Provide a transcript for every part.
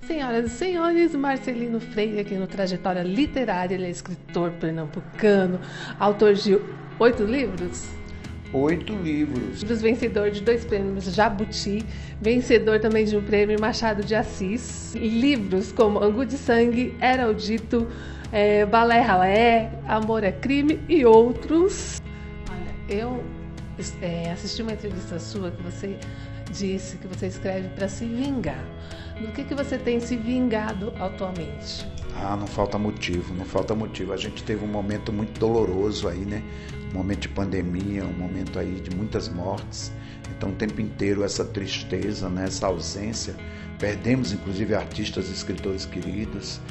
Senhoras e senhores, Marcelino Freire aqui no Trajetória Literária. Ele é escritor pernambucano, autor de 8 livros. 8 livros. Vencedor de 2 prêmios Jabuti, vencedor também de um prêmio Machado de Assis. Livros como Angu de Sangue, Era o Dito, Balé Ralé, Amor é Crime e outros. Olha, eu assisti uma entrevista sua que você disse que você escreve para se vingar. Do que você tem se vingado atualmente? Não falta motivo, não falta motivo. A gente teve um momento muito doloroso aí, né? Um momento de pandemia, um momento aí de muitas mortes. Então o tempo inteiro essa tristeza, né? Essa ausência. Perdemos inclusive artistas e escritores queridos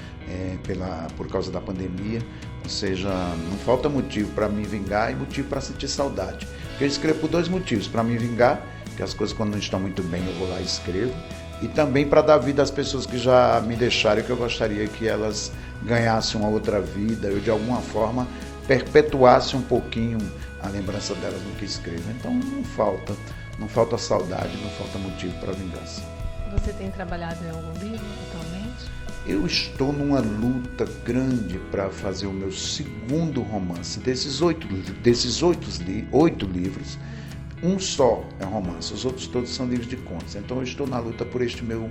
por causa da pandemia. Ou seja, não falta motivo para me vingar e motivo para sentir saudade. Porque eu escrevo por 2 motivos. Para me vingar, que as coisas quando não estão muito bem eu vou lá e escrevo. E também para dar vida às pessoas que já me deixaram, que eu gostaria que elas ganhassem uma outra vida, eu de alguma forma perpetuasse um pouquinho a lembrança delas no que escrevo. Então não falta saudade, não falta motivo para vingança. Você tem trabalhado em algum livro atualmente? Eu estou numa luta grande para fazer o meu segundo romance. Desses 8 livros, um só é romance, os outros todos são livros de contos. Então eu estou na luta por este meu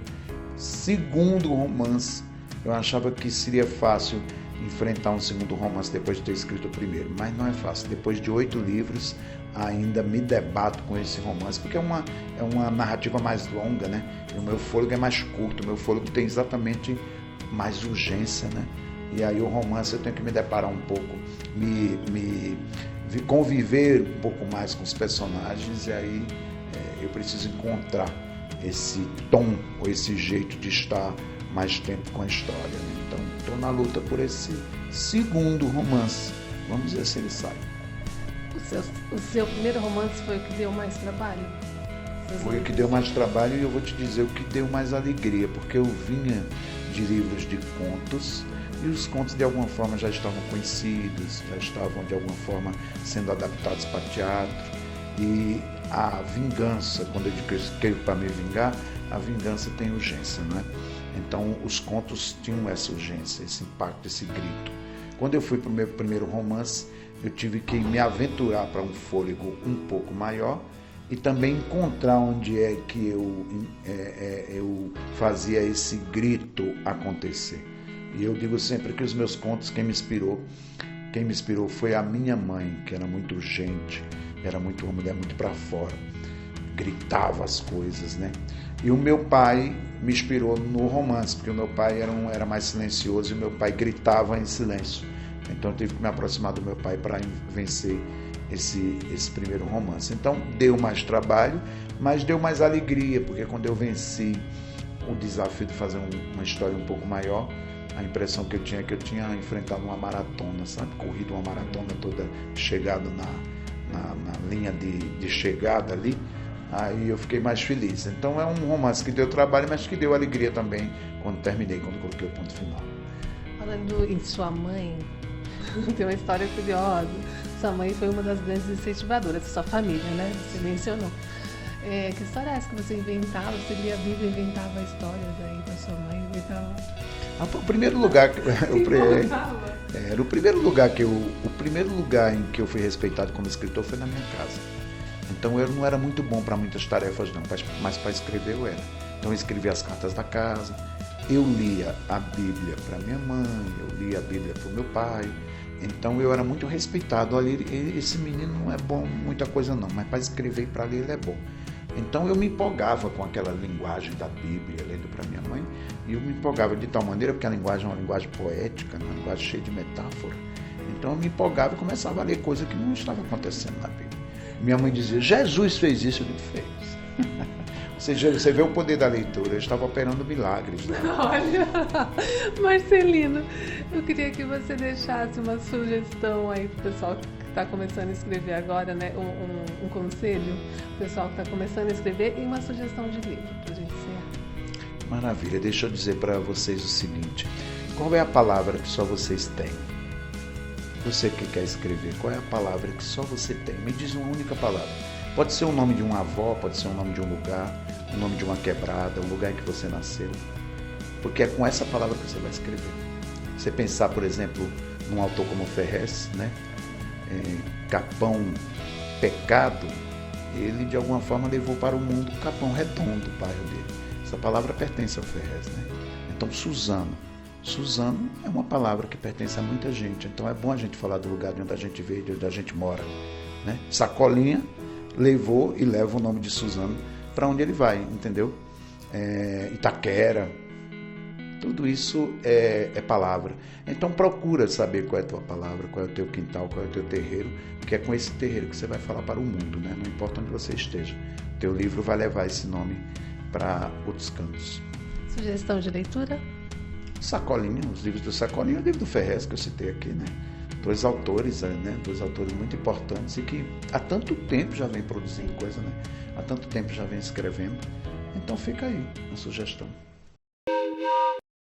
segundo romance. Eu achava que seria fácil enfrentar um segundo romance depois de ter escrito o primeiro, mas não é fácil. Depois de 8 livros, ainda me debato com esse romance, porque é uma narrativa mais longa, né? E o meu fôlego é mais curto, o meu fôlego tem exatamente mais urgência, né? E aí o romance eu tenho que me deparar um pouco, conviver um pouco mais com os personagens, e aí eu preciso encontrar esse tom ou esse jeito de estar mais tempo com a história, né? Então estou na luta por esse segundo romance. Vamos ver se ele sai. O seu primeiro romance foi o que deu mais trabalho? Foi o que deu mais trabalho, e eu vou te dizer o que deu mais alegria, porque eu vinha de livros de contos, e os contos de alguma forma já estavam conhecidos, já estavam de alguma forma sendo adaptados para teatro. E a vingança, quando eu digo que eu escrevo para me vingar, a vingança tem urgência, não é? Então os contos tinham essa urgência, esse impacto, esse grito. Quando eu fui para o meu primeiro romance, eu tive que me aventurar para um fôlego um pouco maior e também encontrar onde é que eu fazia esse grito acontecer. E eu digo sempre que os meus contos, quem me inspirou foi a minha mãe, que era muito urgente, era uma mulher muito para fora, gritava as coisas, né? E o meu pai me inspirou no romance, porque o meu pai era mais silencioso e o meu pai gritava em silêncio. Então eu tive que me aproximar do meu pai para vencer esse primeiro romance. Então deu mais trabalho, mas deu mais alegria, porque quando eu venci o desafio de fazer uma história um pouco maior, a impressão que eu tinha é que eu tinha enfrentado uma maratona, sabe? Corrido uma maratona toda, chegado na linha de chegada ali. Aí eu fiquei mais feliz. Então é um romance que deu trabalho, mas que deu alegria também quando terminei, quando coloquei o ponto final. Falando em sua mãe, tem uma história curiosa. Sua mãe foi uma das grandes incentivadoras, sua família, né? Você mencionou. Que história é essa que você inventava? Você lia a Bíblia e inventava histórias aí da sua mãe? O primeiro lugar era o primeiro lugar em que eu fui respeitado como escritor foi na minha casa. Então eu não era muito bom para muitas tarefas não, mas para escrever eu era. Então eu escrevia as cartas da casa, eu lia a Bíblia para minha mãe, eu lia a Bíblia para o meu pai. Então eu era muito respeitado. Olha, esse menino não é bom muita coisa não, mas para escrever e para ler ele é bom. Então eu me empolgava com aquela linguagem da Bíblia, lendo para minha mãe, e eu me empolgava de tal maneira, porque a linguagem é uma linguagem poética, uma linguagem cheia de metáfora. Então eu me empolgava e começava a ler coisa que não estava acontecendo na Bíblia. Minha mãe dizia, Jesus fez isso, ele fez. Ou seja, você vê o poder da leitura, eu estava operando milagres. Né? Olha, Marcelino, eu queria que você deixasse uma sugestão aí para o pessoal que está começando a escrever agora, né? Um conselho, o pessoal que está começando a escrever, e uma sugestão de livro para a gente encerrar. Maravilha, deixa eu dizer para vocês o seguinte, qual é a palavra que só vocês têm? Você que quer escrever, qual é a palavra que só você tem? Me diz uma única palavra. Pode ser o nome de uma avó, pode ser o nome de um lugar, o nome de uma quebrada, o lugar em que você nasceu. porque é com essa palavra que você vai escrever. Você pensar, por exemplo, num autor como Ferrez, né? Capão Pecado, ele de alguma forma levou para o mundo o Capão Redondo, o bairro dele. Essa palavra pertence ao Ferrez, né? Então, Suzano é uma palavra que pertence a muita gente, então é bom a gente falar do lugar de onde a gente veio, de onde a gente mora, né? Sacolinha levou e leva o nome de Suzano para onde ele vai, entendeu? Itaquera, tudo isso é palavra. Então procura saber qual é a tua palavra, qual é o teu quintal, qual é o teu terreiro, porque é com esse terreiro que você vai falar para o mundo, né? Não importa onde você esteja. Teu livro vai levar esse nome para outros cantos. Sugestão de leitura? Sacolinha, os livros do Sacolinha, o livro do Ferrez que eu citei aqui, né? Dois autores muito importantes e que há tanto tempo já vem produzindo coisa, né? Há tanto tempo já vem escrevendo. Então fica aí a sugestão.